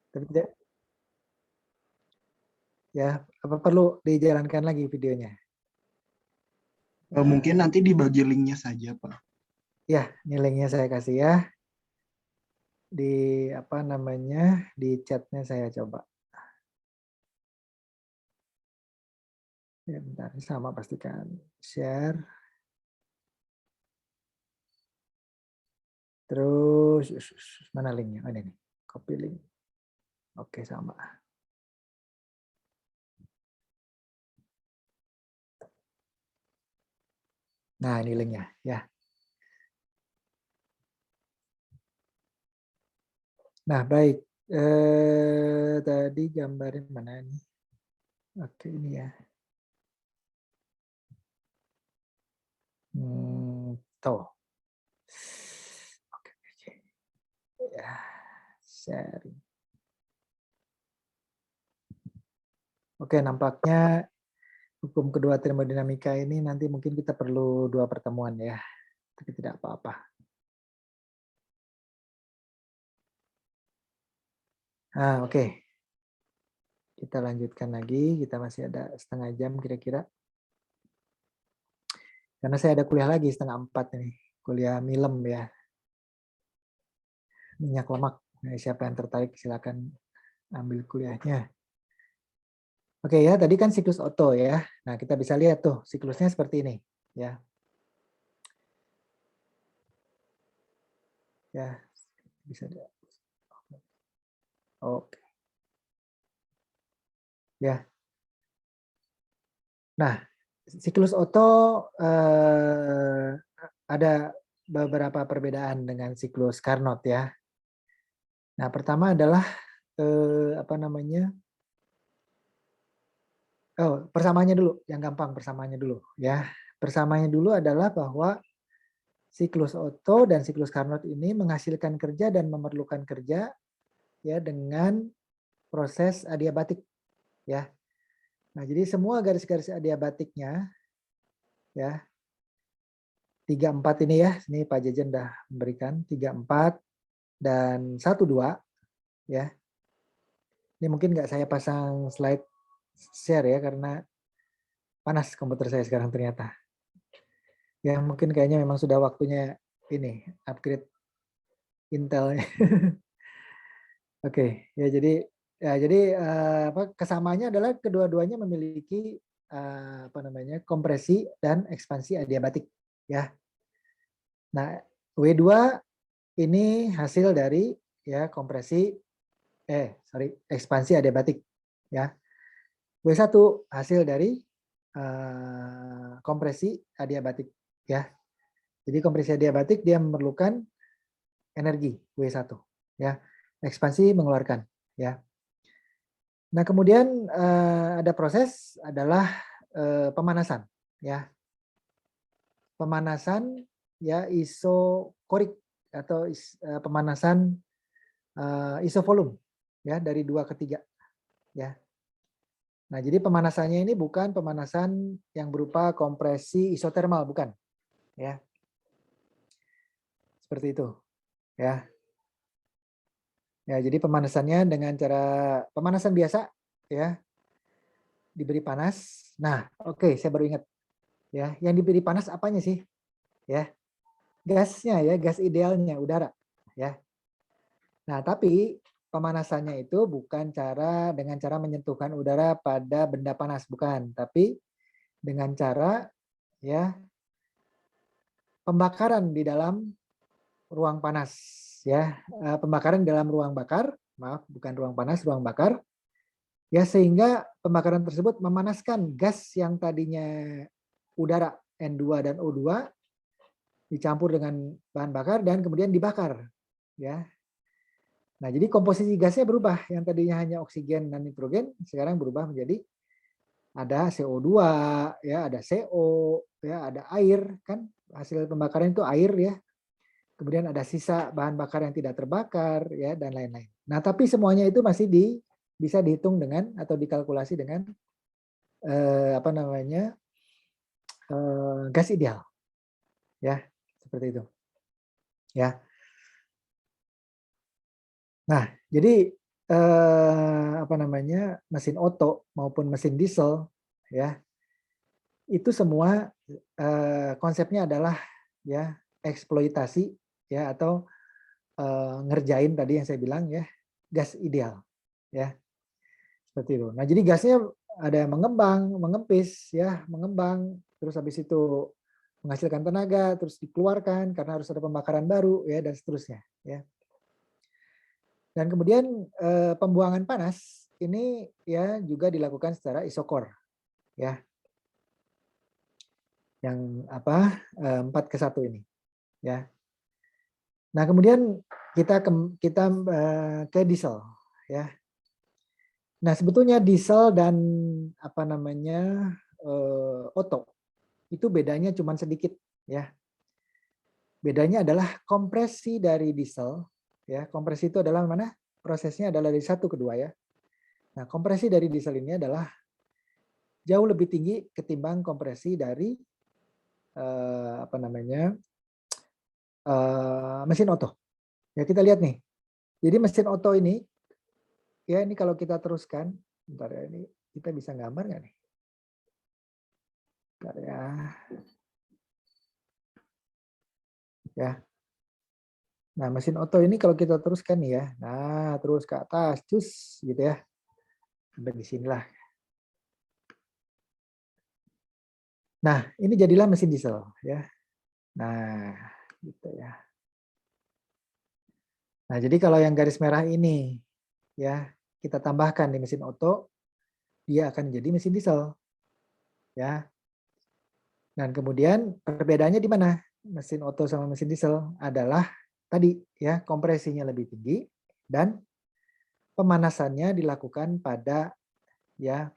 Tapi tidak, ya, apa perlu dijalankan lagi videonya? Mungkin nanti dibagi linknya saja, Pak. Ya, ini linknya saya kasih ya. Di apa namanya, di chatnya saya coba. Ya, bentar, sama pastikan. Share. Terus, mana linknya? Oh, ini nih. Copy link. Oke, sama. Nah, ini linknya ya. Nah, baik. Tadi gambarin mana nih? Oke, ini ya. Tuh. Oke, oke. Ya, sharing. Oke, nampaknya hukum kedua termodinamika ini nanti mungkin kita perlu 2 pertemuan ya. Tapi tidak apa-apa. Oke. Kita lanjutkan lagi. Kita masih ada setengah jam kira-kira. Karena saya ada kuliah lagi 3:30 ini. Kuliah Milem ya. Minyak lemak. Nah, siapa yang tertarik silakan ambil kuliahnya. Oke ya, tadi kan siklus Otto ya. Nah, kita bisa lihat tuh siklusnya seperti ini ya. Ya, bisa lihat. Oke. Ya. Nah, siklus Otto ada beberapa perbedaan dengan siklus Carnot ya. Nah, pertama adalah apa namanya? Oh, persamaannya dulu, yang gampang persamaannya dulu ya. Persamaannya dulu adalah bahwa siklus Otto dan siklus Carnot ini menghasilkan kerja dan memerlukan kerja ya dengan proses adiabatik ya. Nah, jadi semua garis-garis adiabatiknya ya 3-4 ini ya, ini Pak Jejen dah memberikan 3-4 dan 1-2 ya. Ini mungkin nggak saya pasang slide share ya karena panas komputer saya sekarang ternyata. Ya mungkin kayaknya memang sudah waktunya ini upgrade Intel. Oke, ya jadi kesamanya adalah kedua-duanya memiliki apa namanya kompresi dan ekspansi adiabatik ya. Nah, W2 ini hasil dari ya ekspansi adiabatik ya. W1 hasil dari kompresi adiabatik ya. Jadi kompresi adiabatik dia memerlukan energi W1 ya. Ekspansi mengeluarkan ya. Nah, kemudian ada proses adalah pemanasan ya. Pemanasan ya isokorik atau pemanasan isovolume ya dari 2 ke 3 ya. Nah, jadi pemanasannya ini bukan pemanasan yang berupa kompresi isotermal bukan ya. Seperti itu ya. Ya, jadi pemanasannya dengan cara pemanasan biasa ya, diberi panas. Nah, oke, saya baru ingat ya, yang diberi panas apanya sih? Ya, gasnya ya, gas idealnya udara ya. Nah, tapi pemanasannya itu bukan dengan cara menyentuhkan udara pada benda panas bukan, tapi dengan cara ya pembakaran di dalam ruang panas ya. Pembakaran di dalam ruang bakar, maaf, bukan ruang panas, ruang bakar. Ya, sehingga pembakaran tersebut memanaskan gas yang tadinya udara N2 dan O2 dicampur dengan bahan bakar dan kemudian dibakar ya. Nah, jadi komposisi gasnya berubah, yang tadinya hanya oksigen dan nitrogen sekarang berubah menjadi ada CO2 ya, ada CO ya, ada air kan, hasil pembakaran itu air ya. Kemudian ada sisa bahan bakar yang tidak terbakar ya, dan lain-lain. Nah, tapi semuanya itu masih bisa dihitung dengan atau dikalkulasi dengan apa namanya gas ideal ya, seperti itu ya. Nah, jadi apa namanya, mesin oto maupun mesin diesel, ya, itu semua konsepnya adalah ya eksploitasi ya atau ngerjain tadi yang saya bilang ya gas ideal, ya seperti itu. Nah jadi gasnya ada yang mengembang, mengempis, ya mengembang, terus habis itu menghasilkan tenaga, terus dikeluarkan karena harus ada pembakaran baru, ya dan seterusnya, ya. Dan kemudian pembuangan panas ini ya juga dilakukan secara isokor, ya, yang apa 4:1 ini, ya. Nah kemudian kita ke diesel, ya. Nah sebetulnya diesel dan apa namanya oto itu bedanya cuma sedikit, ya. Bedanya adalah kompresi dari diesel, ya. Kompresi itu adalah mana? Prosesnya adalah dari 1 ke 2, ya. Nah, kompresi dari diesel ini adalah jauh lebih tinggi ketimbang kompresi dari apa namanya mesin oto. Ya kita lihat nih. Jadi mesin oto ini, ya ini kalau kita teruskan, bentar ya ini kita bisa gambar nggak nih? Bentar ya. Ya. Nah mesin oto ini kalau kita teruskan nih ya, nah terus ke atas, cus gitu ya, sampai di sinilah. Nah ini jadilah mesin diesel, ya. Nah gitu ya. Nah, jadi kalau yang garis merah ini ya kita tambahkan di mesin oto, dia akan jadi mesin diesel, ya. Dan kemudian perbedaannya di mana? Mesin oto sama mesin diesel adalah tadi ya kompresinya lebih tinggi dan pemanasannya dilakukan pada ya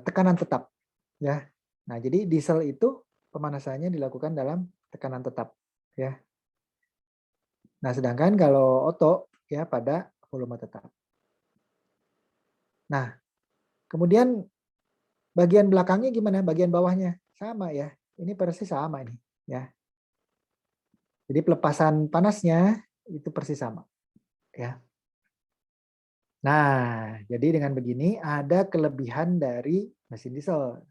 tekanan tetap, ya. Nah, jadi diesel itu pemanasannya dilakukan dalam tekanan tetap, ya. Nah, sedangkan kalau oto ya pada volume tetap. Nah, kemudian bagian belakangnya gimana? Bagian bawahnya sama ya. Ini persis sama ini, ya. Jadi pelepasan panasnya itu persis sama, ya. Nah, jadi dengan begini ada kelebihan dari mesin diesel.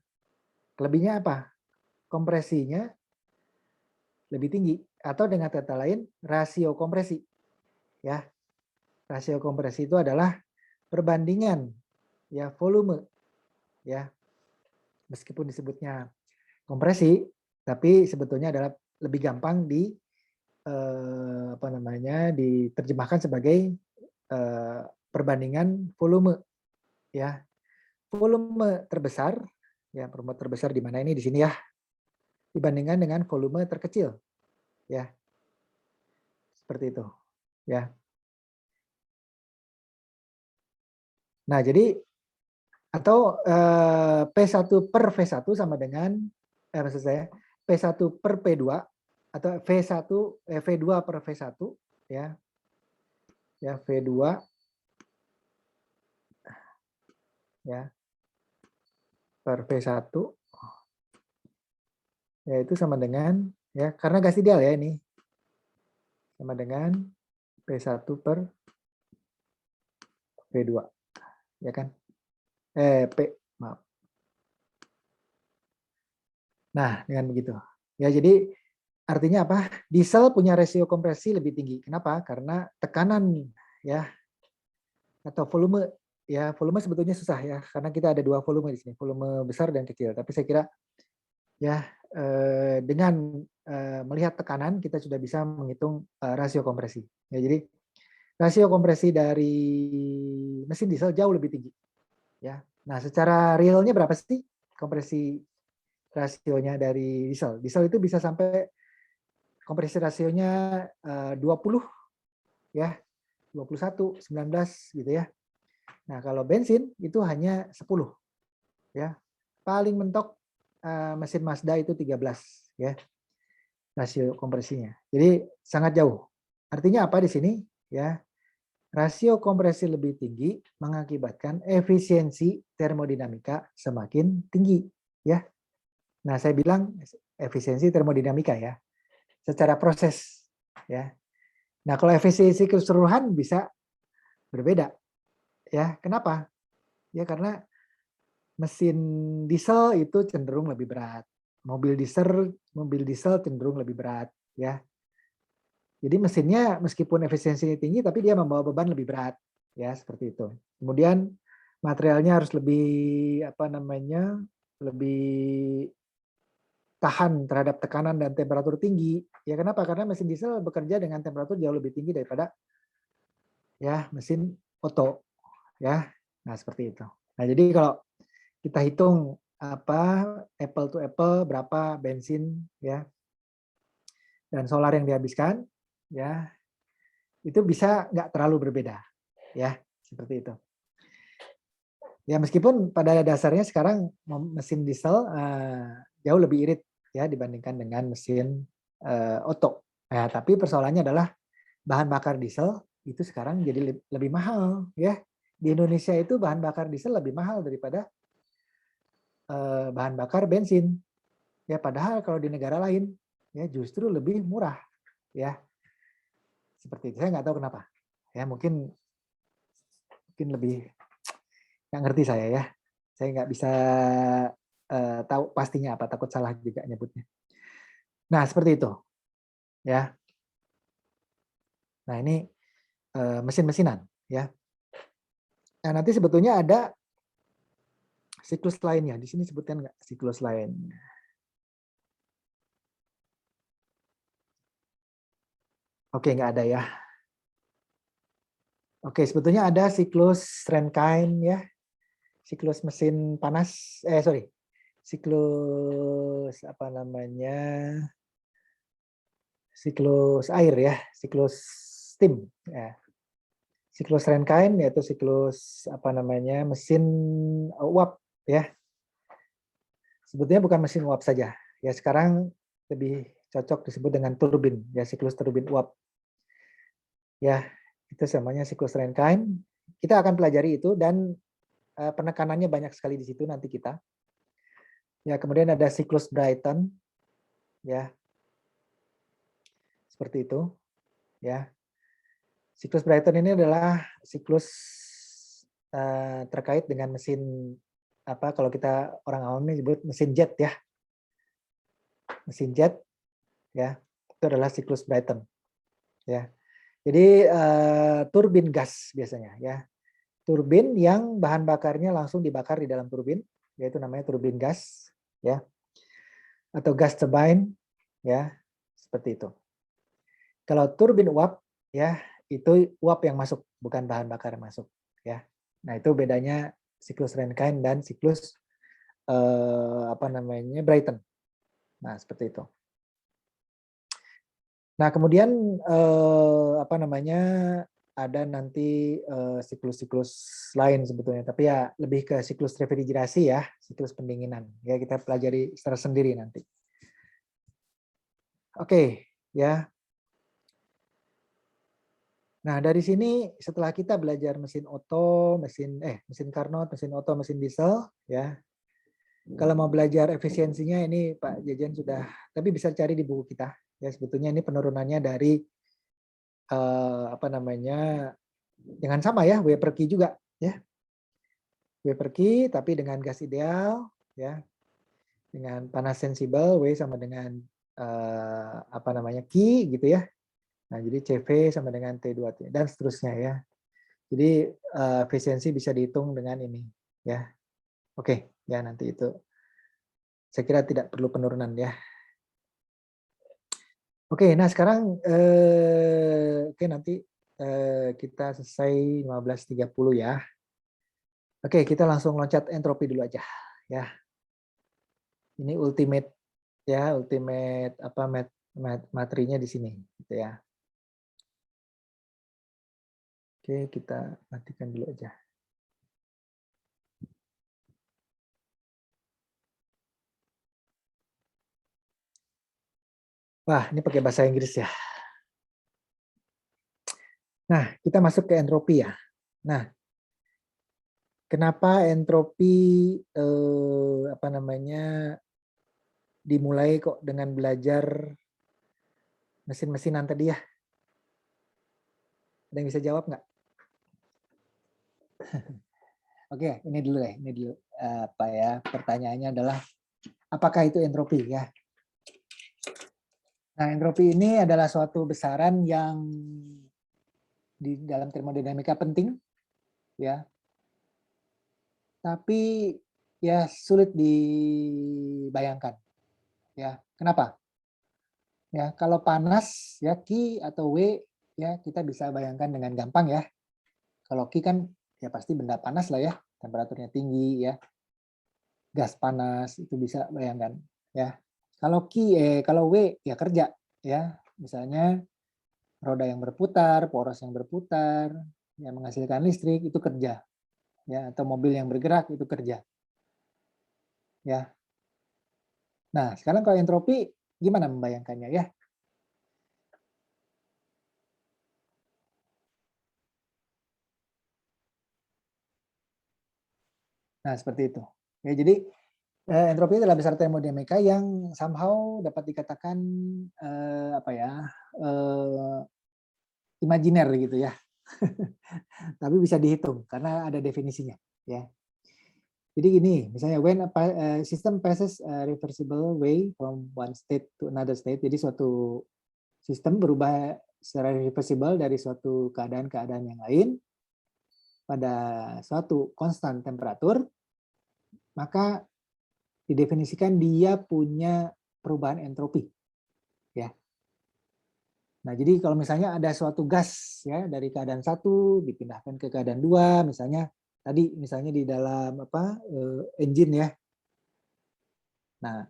Kelebihannya apa? Kompresinya lebih tinggi atau dengan kata lain rasio kompresi, ya. Rasio kompresi itu adalah perbandingan ya volume, ya. Meskipun disebutnya kompresi, tapi sebetulnya adalah lebih gampang apa namanya diterjemahkan sebagai perbandingan volume, ya. Volume terbesar, ya volume terbesar di mana ini di sini ya, dibandingkan dengan volume terkecil, ya. Seperti itu, ya. Nah, jadi atau P1 per V1 sama dengan maksud saya P1 per P2 atau V2 per V1, ya. Ya, V2 ya per V1 yaitu sama dengan ya karena gas ideal ya ini sama dengan P1 per V2 ya kan maaf. Nah dengan begitu ya jadi artinya apa, diesel punya rasio kompresi lebih tinggi. Kenapa? Karena tekanan ya atau volume, ya volume sebetulnya susah ya karena kita ada 2 volume di sini, volume besar dan kecil, tapi saya kira ya dengan melihat tekanan kita sudah bisa menghitung rasio kompresi. Ya, jadi rasio kompresi dari mesin diesel jauh lebih tinggi. Ya, nah secara realnya berapa sih kompresi rasionya dari diesel? Diesel itu bisa sampai kompresi rasionya 20 ya, 21, 19 gitu ya. Nah kalau bensin itu hanya 10 ya, paling mentok mesin Mazda itu 13 ya rasio kompresinya. Jadi sangat jauh. Artinya apa di sini? Ya, rasio kompresi lebih tinggi mengakibatkan efisiensi termodinamika semakin tinggi, ya. Nah, saya bilang efisiensi termodinamika ya, secara proses, ya. Nah, kalau efisiensi keseluruhan bisa berbeda, Ya, kenapa? Ya karena mesin diesel itu cenderung lebih berat. Mobil diesel cenderung lebih berat, ya. Jadi mesinnya meskipun efisiensinya tinggi, tapi dia membawa beban lebih berat, ya seperti itu. Kemudian materialnya harus lebih apa namanya, lebih tahan terhadap tekanan dan temperatur tinggi. Ya kenapa? Karena mesin diesel bekerja dengan temperatur jauh lebih tinggi daripada ya mesin oto, ya. Nah seperti itu. Nah jadi kalau kita hitung apa apple to apple berapa bensin ya dan solar yang dihabiskan, ya itu bisa nggak terlalu berbeda, ya seperti itu. Ya meskipun pada dasarnya sekarang mesin diesel jauh lebih irit ya dibandingkan dengan mesin oto. Nah, tapi persoalannya adalah bahan bakar diesel itu sekarang jadi lebih mahal ya. Di Indonesia itu bahan bakar diesel lebih mahal daripada bahan bakar bensin. Ya padahal kalau di negara lain ya justru lebih murah ya. Seperti itu. Saya nggak tahu kenapa. Ya mungkin lebih nggak ngerti saya ya. Saya nggak bisa tahu pastinya apa, takut salah juga nyebutnya. Nah, seperti itu. Ya. Nah, ini mesin-mesinan. Ya. Nah, nanti sebetulnya ada siklus lainnya. Di sini sebutkan nggak siklus lain? Oke, nggak ada ya. Oke, sebetulnya ada siklus Rankine ya. Siklus mesin panas, sorry. Siklus apa namanya? Siklus air ya, siklus steam ya. Siklus Rankine yaitu siklus apa namanya mesin uap ya. Sebetulnya bukan mesin uap saja. Ya sekarang lebih cocok disebut dengan turbin ya, siklus turbin uap. Ya, itu namanya siklus Rankine. Kita akan pelajari itu dan penekanannya banyak sekali di situ nanti kita. Ya, kemudian ada siklus Brayton ya. Seperti itu ya. Siklus Brayton ini adalah siklus terkait dengan mesin apa kalau kita orang awam disebut mesin jet ya. Mesin jet ya. Itu adalah siklus Brayton ya. Jadi turbin gas biasanya ya. Turbin yang bahan bakarnya langsung dibakar di dalam turbin yaitu namanya turbin gas ya. Atau gas turbine ya. Seperti itu. Kalau turbin uap ya itu uap yang masuk bukan bahan bakar yang masuk ya. Nah, itu bedanya siklus Rankine dan siklus apa namanya Brayton. Nah, seperti itu. Nah, kemudian apa namanya ada nanti siklus-siklus lain sebetulnya, tapi ya lebih ke siklus refrigerasi ya, siklus pendinginan. Ya kita pelajari secara sendiri nanti. Oke, ya. Nah, dari sini setelah kita belajar mesin oto, mesin Carnot, mesin oto, mesin diesel, ya. Kalau mau belajar efisiensinya ini Pak Jejen sudah, tapi bisa cari di buku kita. Ya sebetulnya ini penurunannya dari apa namanya, jangan sama ya, W per Q juga ya. W per Q tapi dengan gas ideal ya. Dengan panas sensibel W sama dengan apa namanya Q gitu ya. Nah, jadi CV sama dengan T2 dan seterusnya ya. Jadi efisiensi bisa dihitung dengan ini ya. Oke, ya nanti itu saya kira tidak perlu penurunan ya. Oke, nah sekarang oke nanti kita selesai 15.30 ya. Oke, kita langsung loncat entropi dulu aja ya. Ini ultimate ya, ultimate apa materinya di sini gitu ya. Oke, kita matikan dulu aja. Wah, ini pakai bahasa Inggris ya. Nah, kita masuk ke entropi ya. Nah, kenapa entropi apa namanya dimulai kok dengan belajar mesin-mesinan tadi ya? Ada yang bisa jawab nggak? Oke, ini dulu deh. Ini dulu apa ya? Pertanyaannya adalah apakah itu entropi ya? Nah, entropi ini adalah suatu besaran yang di dalam termodinamika penting ya, tapi ya sulit dibayangkan ya. Kenapa? Ya, kalau panas ya Q atau W ya kita bisa bayangkan dengan gampang ya. Kalau Q kan ya pasti benda panas lah ya, temperaturnya tinggi ya, gas panas itu bisa bayangkan ya. Kalau W ya kerja ya, misalnya roda yang berputar, poros yang berputar, yang menghasilkan listrik itu kerja ya, atau mobil yang bergerak itu kerja ya. Nah, sekarang kalau entropi gimana membayangkannya ya? Nah, seperti itu. Ya, jadi entropi adalah besar termodinamika yang somehow dapat dikatakan apa ya? Imajiner gitu ya. Tapi bisa dihitung karena ada definisinya ya. Jadi gini, misalnya when a system passes a reversible way from one state to another state, jadi suatu sistem berubah secara reversible dari suatu keadaan-keadaan yang lain pada suatu konstan temperatur, maka didefinisikan dia punya perubahan entropi. Ya. Nah, jadi kalau misalnya ada suatu gas ya dari keadaan satu dipindahkan ke keadaan dua, misalnya tadi misalnya di dalam engine ya. Nah,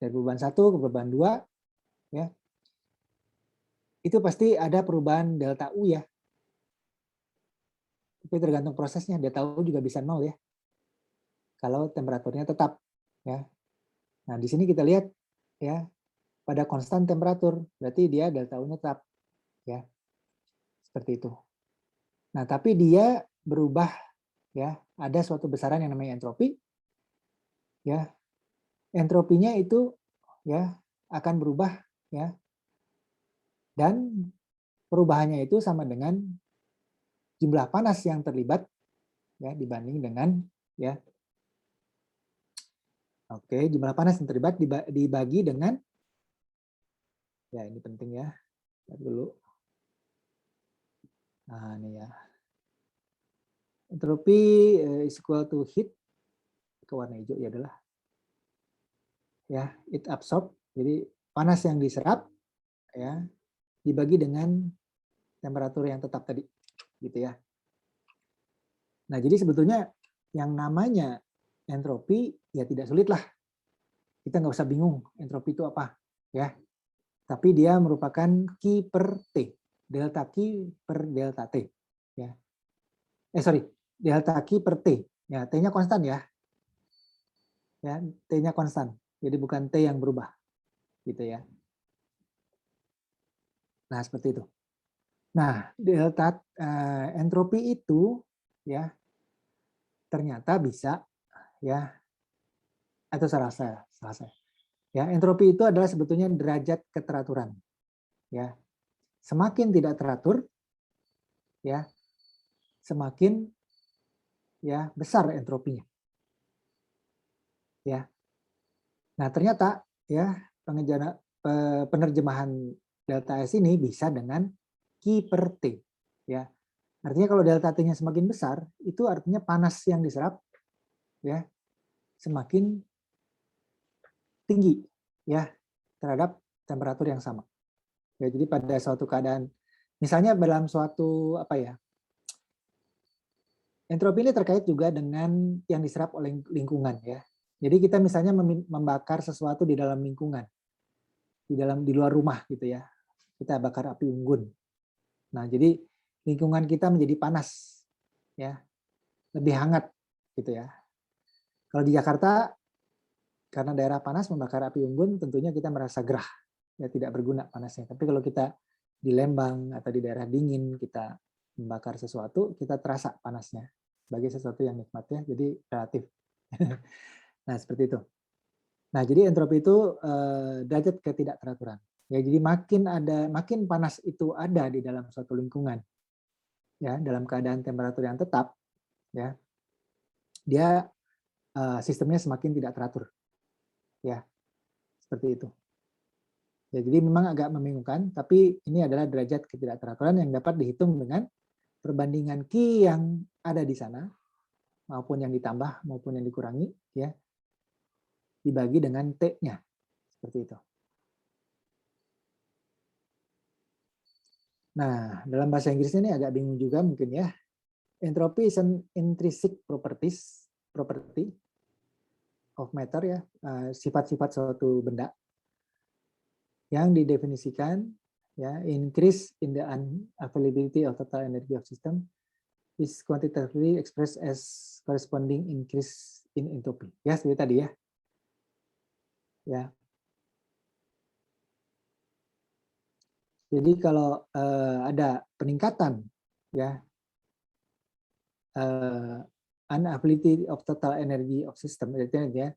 dari perubahan satu ke perubahan dua ya, itu pasti ada perubahan delta U ya. Tapi tergantung prosesnya, delta U juga bisa nol ya. Kalau temperaturnya tetap ya. Nah, di sini kita lihat ya pada konstan temperatur, berarti dia delta U-nya tetap ya. Seperti itu. Nah, tapi dia berubah ya, ada suatu besaran yang namanya entropi ya. Entropinya itu ya akan berubah ya. Dan perubahannya itu sama dengan jumlah panas yang terlibat ya dibanding dengan ya. Oke, jumlah panas yang terlibat dibagi dengan ya ini penting ya. Lihat dulu. Nah, ini ya. Entropi is equal to heat ke warna hijau ya adalah ya it absorb. Jadi panas yang diserap ya dibagi dengan temperatur yang tetap tadi gitu ya. Nah, jadi sebetulnya yang namanya entropi ya tidak sulit lah. Kita nggak usah bingung entropi itu apa ya. Tapi dia merupakan Q per T. Delta Q per delta T ya. Delta Q per T. Ya, T-nya konstan ya. Ya, T-nya konstan. Jadi bukan T yang berubah. Gitu ya. Nah, seperti itu. Nah, delta entropi itu ya ternyata bisa ya atau salah saya. Ya, entropi itu adalah sebetulnya derajat keteraturan. Ya. Semakin tidak teratur ya, semakin ya besar entropinya. Ya. Nah, ternyata ya penerjemahan delta S ini bisa dengan Q per T. Ya. Artinya kalau delta T-nya semakin besar, itu artinya panas yang diserap ya semakin tinggi ya terhadap temperatur yang sama. Ya, jadi pada suatu keadaan misalnya dalam suatu apa ya? Entropi ini terkait juga dengan yang diserap oleh lingkungan ya. Jadi kita misalnya membakar sesuatu di dalam lingkungan, di luar rumah gitu ya. Kita bakar api unggun. Nah, jadi lingkungan kita menjadi panas ya, lebih hangat gitu ya. Kalau di Jakarta karena daerah panas membakar api unggun tentunya kita merasa gerah, ya tidak berguna panasnya. Tapi kalau kita di Lembang atau di daerah dingin kita membakar sesuatu, kita terasa panasnya sebagai sesuatu yang nikmat ya, jadi relatif. Nah, seperti itu. Nah, jadi entropi itu derajat ketidakteraturan. Ya, jadi makin panas itu ada di dalam suatu lingkungan, ya dalam keadaan temperatur yang tetap, ya, dia sistemnya semakin tidak teratur, ya, seperti itu. Ya, jadi memang agak membingungkan, tapi ini adalah derajat ketidakteraturan yang dapat dihitung dengan perbandingan key yang ada di sana, maupun yang ditambah maupun yang dikurangi, ya, dibagi dengan T-nya, seperti itu. Nah, dalam bahasa Inggrisnya ini agak bingung juga mungkin ya. Entropy is an intrinsic property of matter, ya, sifat-sifat suatu benda yang didefinisikan, ya, increase in the unavailability of total energy of system is quantitatively expressed as corresponding increase in entropy. Ya, seperti tadi ya. Ya. Jadi kalau ada peningkatan, ya, unavailability of total energy of system, artinya ya,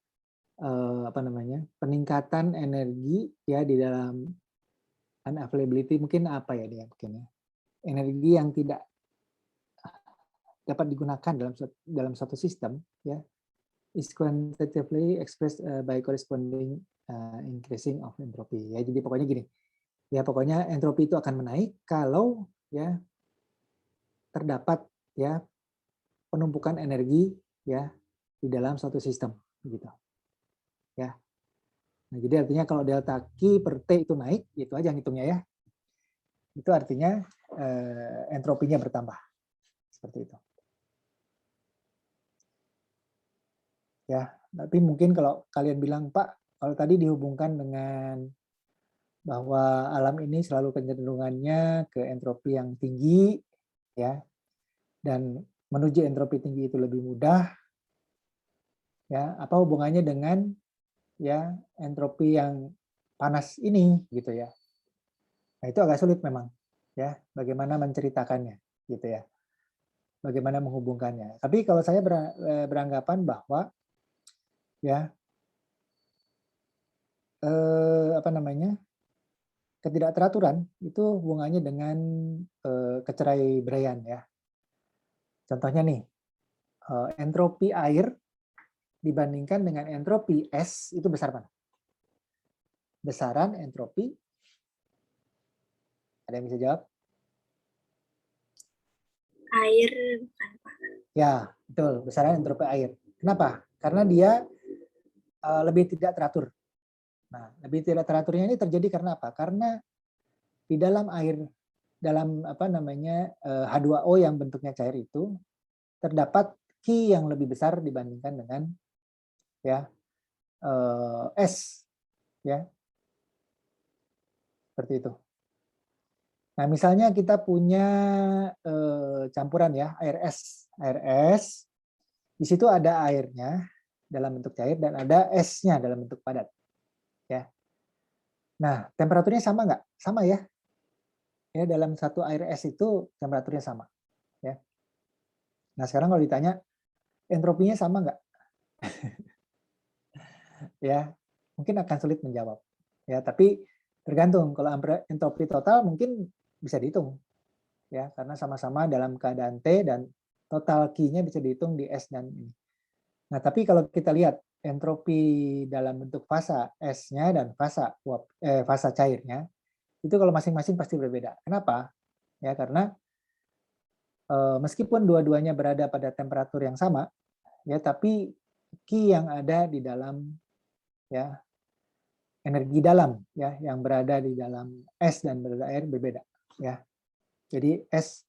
apa namanya, peningkatan energi, ya, di dalam unavailability, mungkin apa ya dia mungkin ya, energi yang tidak dapat digunakan dalam satu sistem, ya, is quantitatively expressed by corresponding increasing of entropy. Ya, jadi pokoknya gini, ya, pokoknya entropi itu akan menaik kalau, ya, terdapat, ya, penumpukan energi, ya, di dalam suatu sistem, gitu, ya. Nah, jadi artinya kalau delta Q per T itu naik, itu aja ngitungnya ya. Itu artinya entropinya bertambah, seperti itu. Ya, tapi mungkin kalau kalian bilang, Pak, kalau tadi dihubungkan dengan bahwa alam ini selalu kecenderungannya ke entropi yang tinggi, ya, dan menuju entropi tinggi itu lebih mudah, ya, apa hubungannya dengan, ya, entropi yang panas ini, gitu ya. Nah, itu agak sulit memang, ya, bagaimana menceritakannya, gitu ya, bagaimana menghubungkannya. Tapi kalau saya beranggapan bahwa, ya, apa namanya, ketidakteraturan itu hubungannya dengan keceraiberaian, ya. Contohnya nih, entropi air dibandingkan dengan entropi es itu besar mana? Besaran entropi, ada yang bisa jawab? Air, bukan Pak. Ya, betul, besaran entropi air. Kenapa? Karena dia lebih tidak teratur. Nah, lebih tidak teraturnya ini terjadi karena apa? Karena di dalam air, dalam apa namanya H2O yang bentuknya cair itu terdapat Q yang lebih besar dibandingkan dengan, ya, es, ya, seperti itu. Nah, misalnya kita punya campuran, ya, air es, di situ ada airnya dalam bentuk cair dan ada esnya dalam bentuk padat, ya. Nah, temperaturnya sama nggak? Sama ya. Ya, dalam satu air es itu temperaturnya sama, ya. Nah, sekarang kalau ditanya entropinya sama nggak? Ya, mungkin akan sulit menjawab. Ya, tapi tergantung. Kalau entropi total mungkin bisa dihitung, ya, karena sama-sama dalam keadaan T dan total Q-nya bisa dihitung di S dan ini. Nah, tapi kalau kita lihat entropi dalam bentuk fasa esnya dan fasa cairnya, itu kalau masing-masing pasti berbeda. Kenapa? Ya, karena meskipun dua-duanya berada pada temperatur yang sama, ya, tapi Q yang ada di dalam, ya, energi dalam, ya, yang berada di dalam es dan berada air berbeda, ya. Jadi es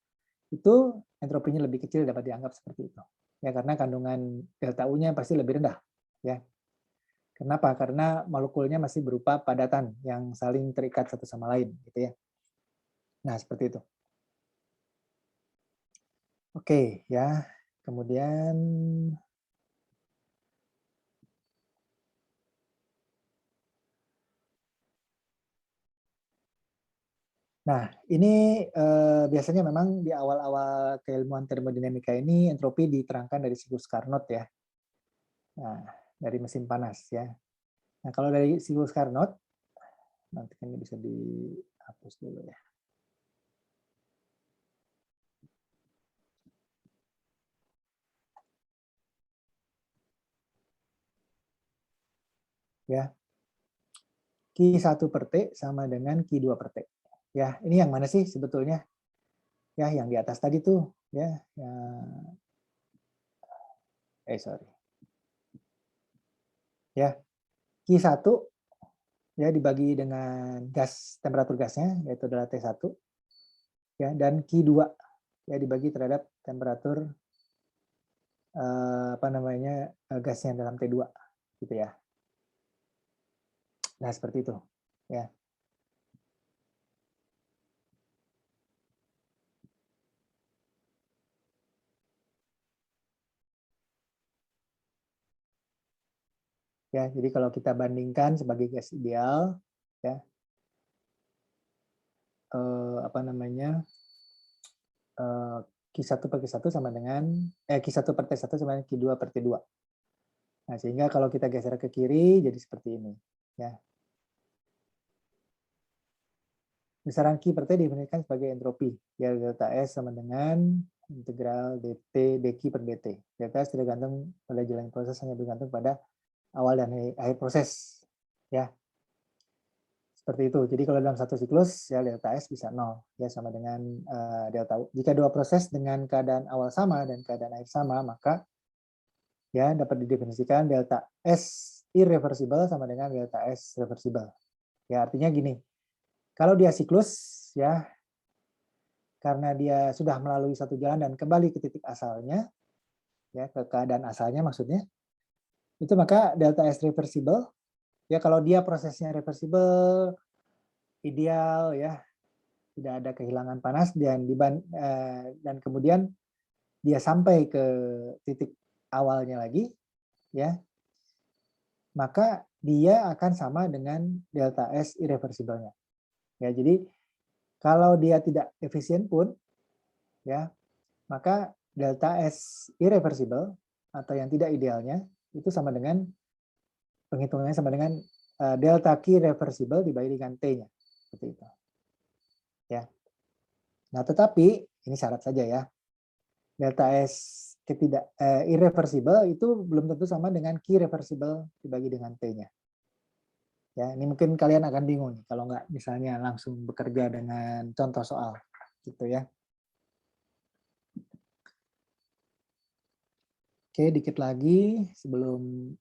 itu entropinya lebih kecil dapat dianggap seperti itu, ya, karena kandungan delta U-nya pasti lebih rendah, ya. Kenapa? Karena molekulnya masih berupa padatan yang saling terikat satu sama lain, gitu ya. Nah, seperti itu. Oke, ya. Kemudian nah, ini biasanya memang di awal-awal keilmuan termodinamika ini entropi diterangkan dari siklus Carnot, ya. Nah, dari mesin panas, ya. Nah, kalau dari siklus Carnot, nanti ini bisa dihapus dulu, ya. Ya. Q1 per T sama dengan Q2 per T. Ya, ini yang mana sih sebetulnya? Ya, yang di atas tadi tuh, ya. Sorry. Ya, Q1 ya dibagi dengan gas, temperatur gasnya yaitu adalah T1, ya, dan Q2 ya dibagi terhadap temperatur gasnya dalam T2 gitu ya. Nah, seperti itu ya. Ya, jadi kalau kita bandingkan sebagai gas ideal ya, Q1 per Q1 sama dengan Q1 per T1 sama dengan Q2 per T2. Nah, sehingga kalau kita geser ke kiri jadi seperti ini ya. Besaran Q per T didefinisikan sebagai entropi, ya delta S sama dengan integral dt dq per dt. Delta S tidak tergantung pada jalan proses, hanya bergantung pada awal dan akhir proses ya. Seperti itu. Jadi kalau dalam satu siklus ya delta S bisa 0 ya, sama dengan delta U. Jika dua proses dengan keadaan awal sama dan keadaan akhir sama, maka ya dapat didefinisikan delta S irreversible sama dengan delta S reversible. Ya, artinya gini. Kalau dia siklus ya, karena dia sudah melalui satu jalan dan kembali ke titik asalnya, ya ke keadaan asalnya maksudnya, itu maka delta S reversible, ya kalau dia prosesnya reversible, ideal ya, tidak ada kehilangan panas dan kemudian dia sampai ke titik awalnya lagi, ya, maka dia akan sama dengan delta S irreversible-nya. Ya, jadi kalau dia tidak efisien pun, ya, maka delta S irreversible atau yang tidak idealnya itu sama dengan penghitungannya sama dengan delta Q reversible dibagi dengan T-nya. Seperti itu. Ya. Nah, tetapi ini syarat saja ya. Delta S irreversible itu belum tentu sama dengan Q reversible dibagi dengan T-nya. Ya, ini mungkin kalian akan bingung nih kalau nggak misalnya langsung bekerja dengan contoh soal gitu ya. Oke, dikit lagi sebelum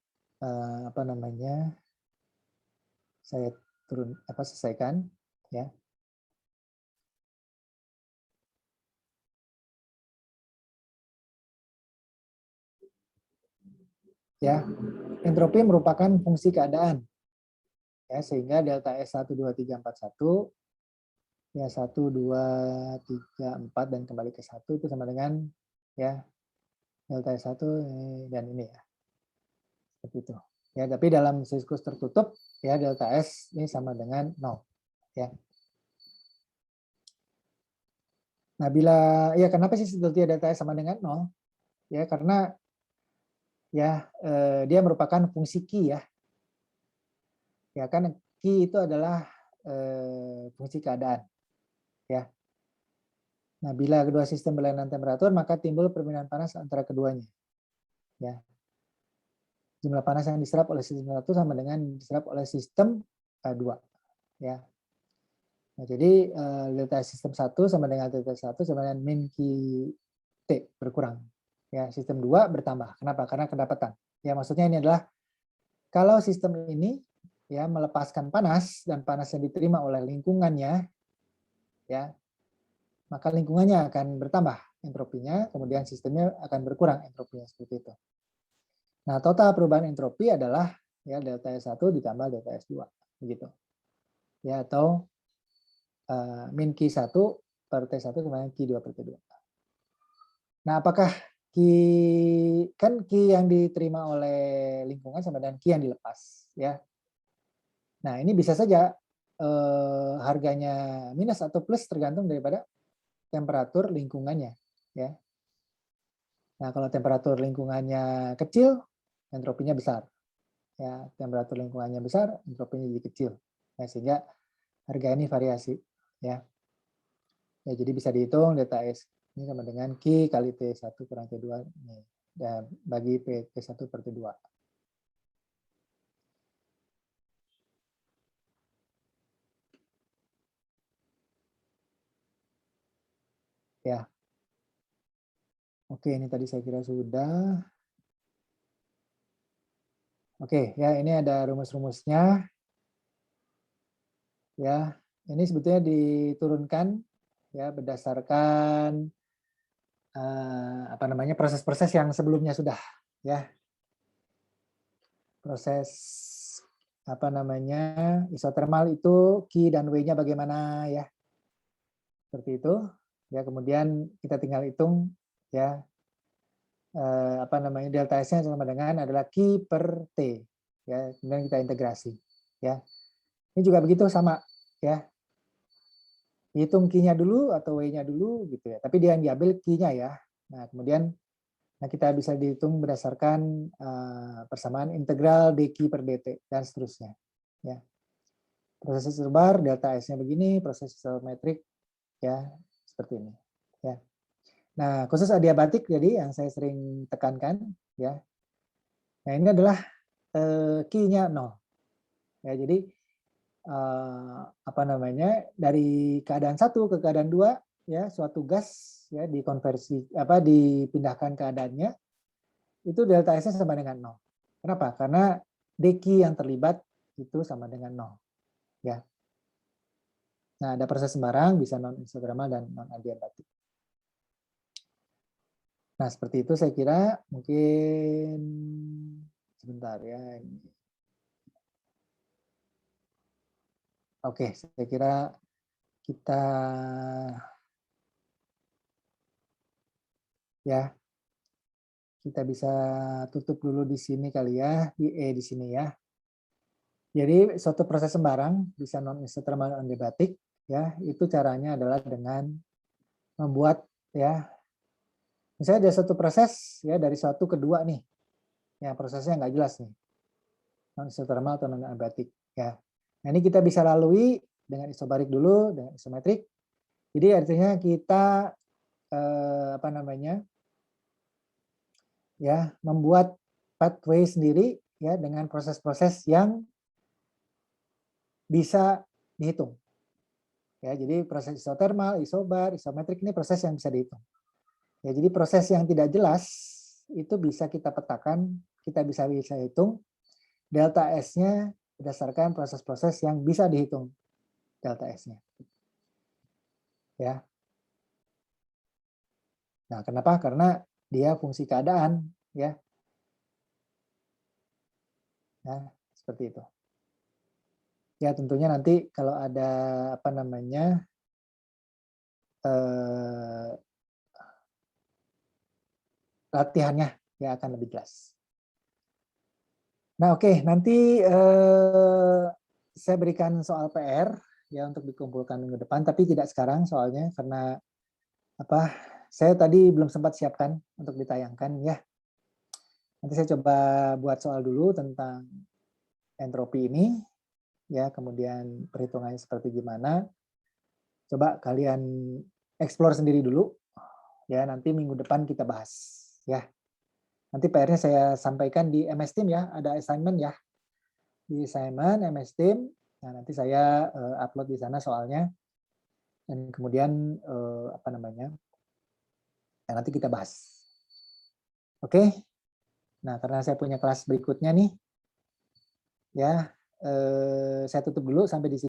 saya selesaikan ya. Ya, entropi merupakan fungsi keadaan. Ya, sehingga delta S 1 2 3 4 1 ya 1 2 3 4 dan kembali ke 1 itu sama dengan ya delta S 1 dan ini ya. Seperti itu. Ya, tapi dalam siklus tertutup ya delta S ini sama dengan 0 ya. Nah, kenapa sih sebetulnya delta S sama dengan 0? Ya, karena ya dia merupakan fungsi Q ya. Ya kan Q itu adalah fungsi keadaan. Ya. Nah, bila kedua sistem berlainan temperatur, maka timbul permintaan panas antara keduanya. Ya. Jumlah panas yang diserap oleh sistem 1 sama dengan diserap oleh sistem 2. Ya. Nah, jadi delta sistem 1 sama dengan delta 1 sama dengan min Q T berkurang. Ya, sistem 2 bertambah. Kenapa? Karena kedapatan. Ya, maksudnya ini adalah kalau sistem ini ya melepaskan panas dan panas yang diterima oleh lingkungannya, ya, maka lingkungannya akan bertambah entropinya, kemudian sistemnya akan berkurang entropinya seperti itu. Nah, total perubahan entropi adalah ya delta S1 ditambah delta S2 begitu. Ya, atau min Q1 per T1 sama dengan Q2 per T2. Nah, apakah kan Q yang diterima oleh lingkungan sama dengan Q yang dilepas ya. Nah, ini bisa saja harganya minus atau plus tergantung daripada temperatur lingkungannya ya. Nah, kalau temperatur lingkungannya kecil, entropinya besar. Ya, temperatur lingkungannya besar, entropinya jadi kecil. Nah, sehingga harga ini variasi ya. Ya, jadi bisa dihitung delta S ini sama dengan Q kali T1 kurang T2 ini. Dan bagi T1 per T2. Ya. Oke, ini tadi saya kira sudah. Oke, ya ini ada rumus-rumusnya. Ya, ini sebetulnya diturunkan ya berdasarkan apa namanya proses-proses yang sebelumnya sudah ya. Proses apa namanya isotermal itu Q dan W-nya bagaimana ya. Seperti itu. Ya, kemudian kita tinggal hitung ya apa namanya delta S-nya sama dengan adalah Q per T. Ya, kemudian kita integrasi ya. Ini juga begitu sama ya. Hitung Q-nya dulu atau W-nya dulu gitu ya. Tapi dia yang diambil Q-nya ya. Nah, kemudian kita bisa dihitung berdasarkan persamaan integral dQ per dt dan seterusnya. Ya. Proses isobar delta S-nya begini, proses isometrik ya seperti ini. Ya. Nah, khusus adiabatik jadi yang saya sering tekankan ya. Nah, ini adalah Q-nya 0. Ya, jadi apa namanya dari keadaan 1 ke keadaan 2 ya suatu gas ya dikonversi apa dipindahkan keadaannya itu delta S-nya sama dengan 0. Kenapa? Karena dQ yang terlibat itu sama dengan 0 ya. Nah, ada proses sembarang bisa non isotermal dan non adiabatik. Nah, seperti itu saya kira mungkin sebentar ya. Oke, saya kira kita ya kita bisa tutup dulu di sini kali ya, di sini ya. Jadi suatu proses sembarang bisa non isotermal non adiabatik ya, itu caranya adalah dengan membuat ya misalnya ada satu proses ya dari 1 ke 2 nih. Ya, prosesnya nggak jelas nih. Non isotermal atau non adiabatik ya. Nah, ini kita bisa lalui dengan isobarik dulu dengan isometrik. Jadi artinya kita apa namanya? Ya, membuat pathway sendiri ya dengan proses-proses yang bisa dihitung. Ya, jadi proses isotermal, isobar, isometrik ini proses yang bisa dihitung. Ya, jadi proses yang tidak jelas itu bisa kita petakan, kita bisa hitung delta S-nya berdasarkan proses-proses yang bisa dihitung delta S-nya. Ya. Nah, kenapa? Karena dia fungsi keadaan, ya. Nah, seperti itu. Ya, tentunya nanti kalau ada apa namanya latihannya ya akan lebih jelas. Nah, oke, nanti saya berikan soal PR ya untuk dikumpulkan minggu depan, tapi tidak sekarang soalnya karena apa? Saya tadi belum sempat siapkan untuk ditayangkan ya. Nanti saya coba buat soal dulu tentang entropi ini ya, kemudian perhitungannya seperti gimana. Coba kalian explore sendiri dulu ya, nanti minggu depan kita bahas ya. Nanti PR-nya saya sampaikan di MS Team ya, ada assignment ya. Di assignment MS Team. Nah, nanti saya upload di sana soalnya. Dan kemudian apa namanya? Ya, nanti kita bahas. Oke. Nah, karena saya punya kelas berikutnya nih. Ya, saya tutup dulu sampai di sini.